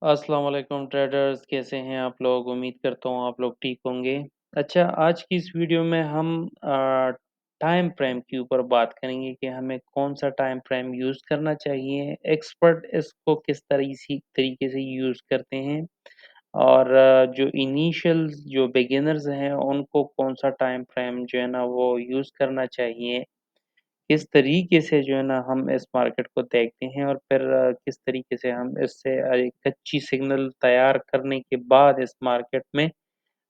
अस्सलाम वालेकुम ट्रेडर्स, कैसे हैं आप लोग? उम्मीद करता हूँ आप लोग ठीक होंगे। अच्छा, आज की इस वीडियो में हम टाइम फ्रेम के ऊपर बात करेंगे कि हमें कौन-सा टाइम फ्रेम यूज़ करना चाहिए, एक्सपर्ट इसको किस तरीके से यूज़ करते हैं और जो इनिशियल जो बिगिनर्स हैं, उनको कौन-सा टाइम फ्रेम जो है ना वो यूज़ करना चाहिए। किस तरीके से जो है ना हम इस मार्केट को देखते हैं और फिर किस तरीके से हम इससे एक अच्छी सिग्नल तैयार करने के बाद इस मार्केट में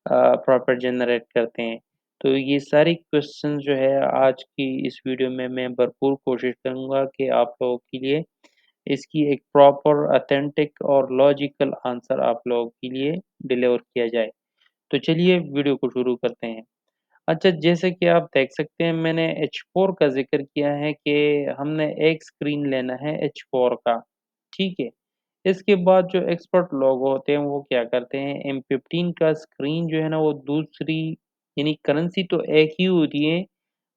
प्रॉफ़िट जनरेट करते हैं। तो ये सारी क्वेश्चन जो है आज की इस वीडियो में मैं भरपूर कोशिश करूँगा कि आप लोगों के लिए इसकी एक प्रॉपर ऑथेंटिक और लॉजिकल आंसर आप लोगों के लिए डिलीवर किया जाए। तो चलिए वीडियो को शुरू करते हैं। अच्छा, जैसे कि आप देख सकते हैं मैंने H4 का ज़िक्र किया है कि हमने एक स्क्रीन लेना है H4 का, ठीक है? इसके बाद जो एक्सपर्ट लोग होते हैं वो क्या करते हैं M15 का स्क्रीन जो है ना वो दूसरी यानी करेंसी तो एक ही होती है,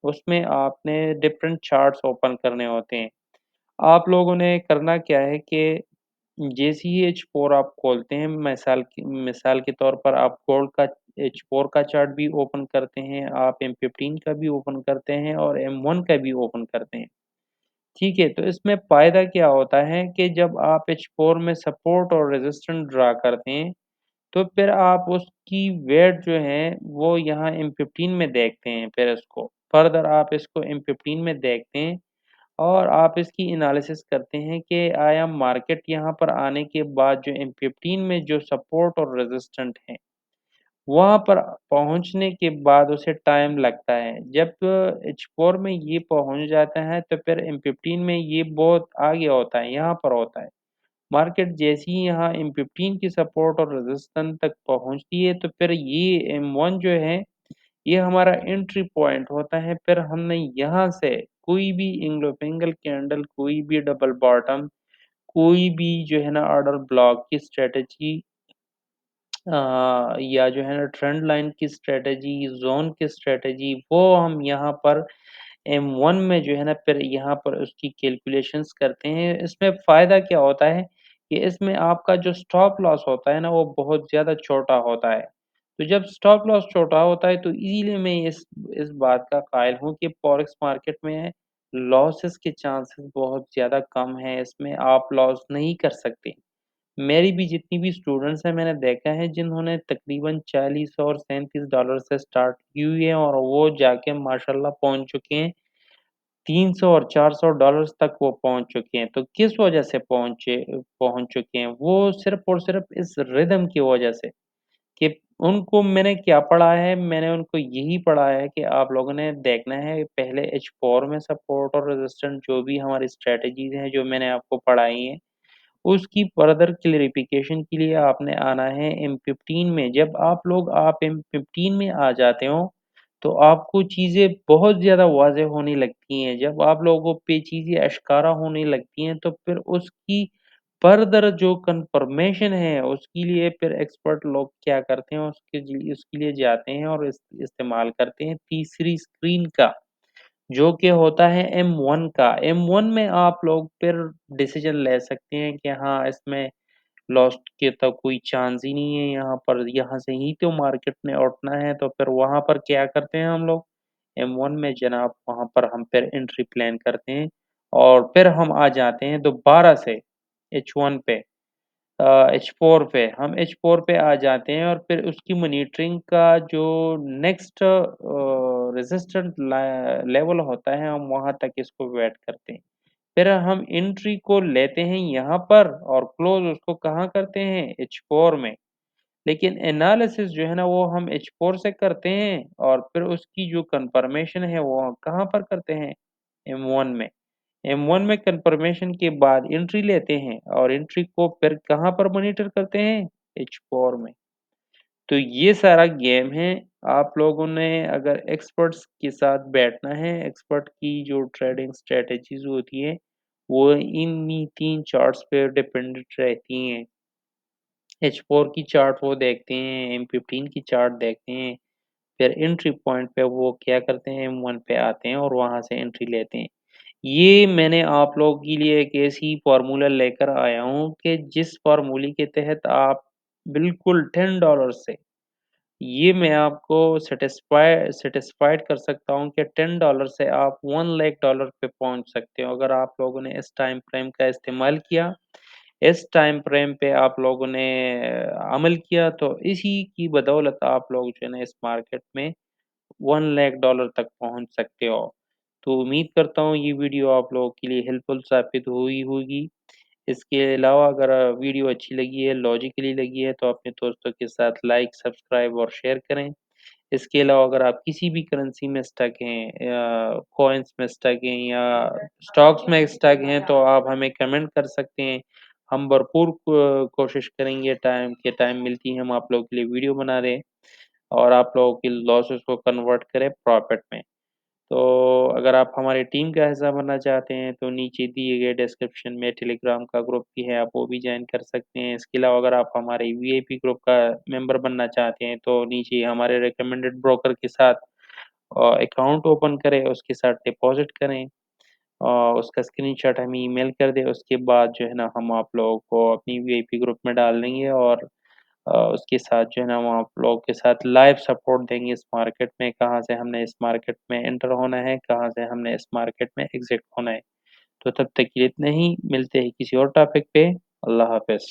उसमें आपने डिफरेंट चार्ट्स ओपन करने होते हैं। आप लोगों ने करना क्या है कि जैसे ही H4 आप खोलते हैं मिसाल के तौर पर आप गोल्ड का H4 का चार्ट भी ओपन करते हैं, आप M15 का भी ओपन करते हैं और M1 का भी ओपन करते हैं। ठीक है, तो इसमें फ़ायदा क्या होता है कि जब आप H4 में सपोर्ट और रेजिस्टेंस ड्रा करते हैं, तो फिर आप उसकी वेट जो है वो यहाँ M15 में देखते हैं फिर इसको। फर्दर आप इसको M15 में देखते हैं और आप इसकी एनालिसिस करते हैं कि आया मार्केट यहाँ पर आने के बाद जो M15 में जो सपोर्ट और रेजिस्टेंट है, वहाँ पर पहुँचने के बाद उसे टाइम लगता है। जब H4 में ये पहुँच जाता है तो फिर M15 में ये बहुत आगे होता है, यहाँ पर होता है। मार्केट जैसे ही यहाँ M15 की सपोर्ट और रेजिस्टेंस तक पहुँचती है तो फिर ये M1 जो है ये हमारा एंट्री पॉइंट होता है, फिर हमने यहाँ से कोई भी इंग्लो-फिंगल कैंडल, कोई भी डबल बॉटम, कोई भी जो है ना ऑर्डर ब्लॉक की स्ट्रैटेजी या जो है ना ट्रेंड लाइन की स्ट्रैटेजी, ज़ोन की स्ट्रैटेजी, वो हम यहाँ पर M1 में जो है ना फिर यहाँ पर उसकी कैलकुलेशंस करते हैं। इसमें फ़ायदा क्या होता है कि इसमें आपका जो स्टॉप लॉस होता है ना वो बहुत ज़्यादा छोटा होता है। तो जब स्टॉप लॉस छोटा होता है तो इज़िली मैं इस बात का कायल हूँ कि फॉरेक्स मार्केट में लॉसेस के चांसेस बहुत ज़्यादा कम हैं, इसमें आप लॉस नहीं कर सकते। मेरी भी जितनी भी स्टूडेंट्स हैं मैंने देखा है जिन्होंने तकरीबन 40 और $37 से स्टार्ट की हुई है और वो जाके माशाल्लाह पहुँच चुके हैं 300 और $400 तक वो पहुँच चुके हैं। तो किस वजह से पहुँच चुके हैं? वो सिर्फ़ और सिर्फ़ इस रिदम की वजह से कि उनको मैंने क्या पढ़ा है, मैंने उनको यही पढ़ा है कि आप लोगों ने देखना है पहले H4 में सपोर्ट और रेजिस्टेंस जो भी हमारी स्ट्रैटेजीज़ हैं, जो मैंने आपको पढ़ाई हैं उसकी फ़र्दर क्लैरिफ़िकेशन के लिए आपने आना है M15 में। जब आप M15 में आ जाते हो, तो आपको चीज़ें बहुत ज़्यादा वाज़ेह होने लगती हैं। जब आप लोगों पे चीज़ें आशकारा होने लगती हैं, तो फिर उसकी फ़र्दर जो कन्फ़र्मेशन है, उसके लिए फिर एक्सपर्ट लोग क्या करते हैं, उसके लिए जाते हैं और इस्तेमाल करते हैं तीसरी स्क्रीन का। जो कि होता है M1 का। M1 में आप लोग फिर डिसीज़न ले सकते हैं कि हाँ, इसमें लॉस के तो कोई चांस ही नहीं है यहाँ पर, यहाँ से ही तो मार्केट ने उठना है, तो फिर वहाँ पर क्या करते हैं हम लोग, M1 में जनाब वहाँ पर हम फिर एंट्री प्लान करते हैं और फिर हम आ जाते हैं दोबारा से H1 पे। H4 पे हम H4 पे आ जाते हैं और फिर उसकी मॉनिटरिंग का जो नेक्स्ट रेजिस्टेंट लेवल होता है हम वहाँ तक इसको वेट करते हैं। फिर हम एंट्री को लेते हैं यहाँ पर और क्लोज उसको कहाँ करते हैं H4 में। लेकिन एनालिसिस जो है ना वो हम H4 से करते हैं और फिर उसकी जो कंफर्मेशन है वो कहाँ पर करते हैं M1 में। M1 में कंफर्मेशन के बाद एंट्री लेते हैं और एंट्री को फिर कहाँ पर मॉनिटर करते हैं H4 में। तो ये सारा गेम है। आप लोगों ने अगर एक्सपर्ट्स के साथ बैठना है, एक्सपर्ट की जो ट्रेडिंग स्ट्रैटेजीज़ होती हैं, वो इन्हीं 3 चार्ट्स पे डिपेंडेंट रहती हैं। H4 की चार्ट वो देखते हैं, M15 की चार्ट देखते हैं, फिर एंट्री पॉइंट पे वो क्या करते हैं M1 पे आते हैं और वहाँ से एंट्री लेते हैं। ये मैंने आप लोगों के लिए एक ऐसी फ़ॉर्मूला लेकर आया हूँ कि जिस फ़ॉर्मूले के तहत आप बिल्कुल $10 से ये मैं आपको सैटिस्फाइड कर सकता हूँ कि $10 से आप $1,00,000 पे पहुँच सकते हो। अगर आप लोगों ने इस टाइम फ्रेम का इस्तेमाल किया, इस टाइम फ्रेम पे आप लोगों ने अमल किया, तो इसी की बदौलत आप लोग जो है ना इस मार्केट में $1,00,000 तक पहुँच सकते हो। तो उम्मीद करता हूँ ये वीडियो आप लोगों के लिए हेल्पफुल साबित हुई होगी। इसके अलावा अगर वीडियो अच्छी लगी है, लॉजिकली लगी है तो अपने दोस्तों के साथ लाइक, सब्सक्राइब और शेयर करें। इसके अलावा अगर आप किसी भी करेंसी में स्टक हैं या कॉइन्स में स्टक हैं या स्टॉक्स में स्टक हैं तो आप हमें कमेंट कर सकते हैं। हम भरपूर कोशिश करेंगे टाइम मिलती है हम आप लोगों के लिए वीडियो बना रहे हैं और आप लोगों की लॉसेस को कन्वर्ट करें प्रॉफिट में। तो अगर आप हमारी टीम का हिस्सा बनना चाहते हैं तो नीचे दिए गए डिस्क्रिप्शन में टेलीग्राम का ग्रुप भी है, आप वो भी जॉइन कर सकते हैं। इसके अलावा अगर आप हमारे वीआईपी ग्रुप का मेंबर बनना चाहते हैं तो नीचे हमारे रिकमेंडेड ब्रोकर के साथ अकाउंट ओपन करें, उसके साथ डिपॉज़िट करें और उसका स्क्रीनशॉट हमें ईमेल कर दें। उसके बाद जो है ना हम आप लोगों को अपनी वीआईपी ग्रुप में डाल देंगे और उसके साथ जो है ना हम आप लोगों के साथ लाइव सपोर्ट देंगे इस मार्केट में, कहाँ से हमने इस मार्केट में एंटर होना है, कहाँ से हमने इस मार्केट में एग्ज़िट होना है। तो तब तक के लिए इतना ही, मिलते हैं किसी और टॉपिक पे। अल्लाह हाफ़िज़।